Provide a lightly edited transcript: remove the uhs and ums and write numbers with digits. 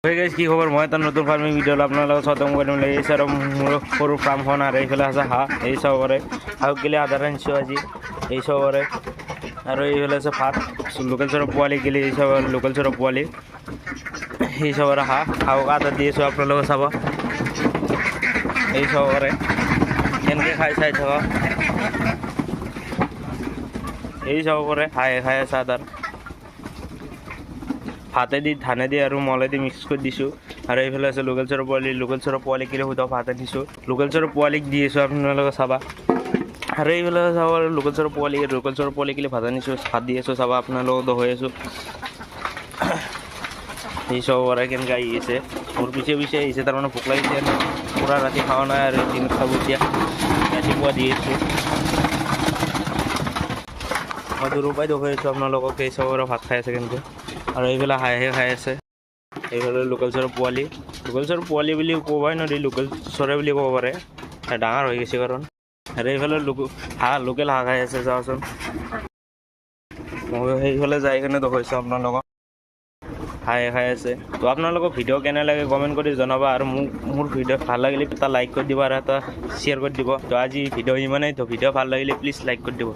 হৈ গৈছে কি খবৰ মই এটা নতুন ফাৰ্মিং ভিডিঅ' আপোনালোকক স্বাগতম কৰিম লাগিছে আৰু মোৰ সৰু ফাৰ্মখন আৰু এইফালে আছে হাঁহ এই চবৰে হাঁহ গেলি আধাৰ আনিছোঁ আজি এই চবৰে আৰু এইফালে আছে ভাত লোকেল চৰৰ পোৱালি গেলি এই চব লোকেল চৰৰ পোৱালি এই চবৰে হাঁহক আধাৰ দি আছোঁ আপোনালোকে চাব এই চবৰে কেনেকৈ খাই চাই থাকক এই চবৰে খাই আছে আধাৰ ভাতেদি ধানেদি আৰু মলেদি মিক্স কৰি দিছোঁ আৰু এইফালে আছে লোকেল চৰৰ পোৱালি কিনে সুধা ভাত আনিছোঁ লোকেল চৰৰ পোৱালিক দি আছোঁ আপোনালোকে চাবা আৰু এইফালে চাব লোকেল চৰৰ পোৱালি কিনে ভাত আনিছোঁ ভাত দি আছোঁ চাবা আপোনালোকক হৈ আছোঁ এই চবৰে কেনেকৈ আহি আছে মোৰ পিছে আহিছে তাৰমানে ভোক লাগিছে পূৰা ৰাতি খাৱা নাই আৰু দিনত খাব এতিয়া ৰাতিপুৱা দি আছোঁ মই দূৰৰ পৰাই দেখুৱাই আছোঁ আপোনালোকক এই চবৰে ভাত খাই আছে কেনেকৈ আৰু এইফালে হাঁহে খাই আছে এইফালে লোকেল চৰৰ পোৱালি বুলি ক'বই নোৱাৰি লোকেল চৰে বুলি ক'ব পাৰে ডাঙৰ হৈ গৈছে কাৰণ আৰু এইফালে লোকেল হাঁহ খাই আছে চাওঁচোন মই সেইফালে যাই কিনে দেখুৱাইছোঁ আপোনালোকক হাঁহে খাই আছে তো আপোনালোকক ভিডিঅ' কেনে লাগে কমেণ্ট কৰি জনাবা আৰু মোৰ ভিডিঅ' ভাল লাগিলে এটা লাইক কৰি দিব আৰু এটা শ্বেয়াৰ কৰি দিব তো আজি ভিডিঅ' ইমানেই তো ভিডিঅ' ভাল লাগিলে প্লিজ লাইক কৰি দিব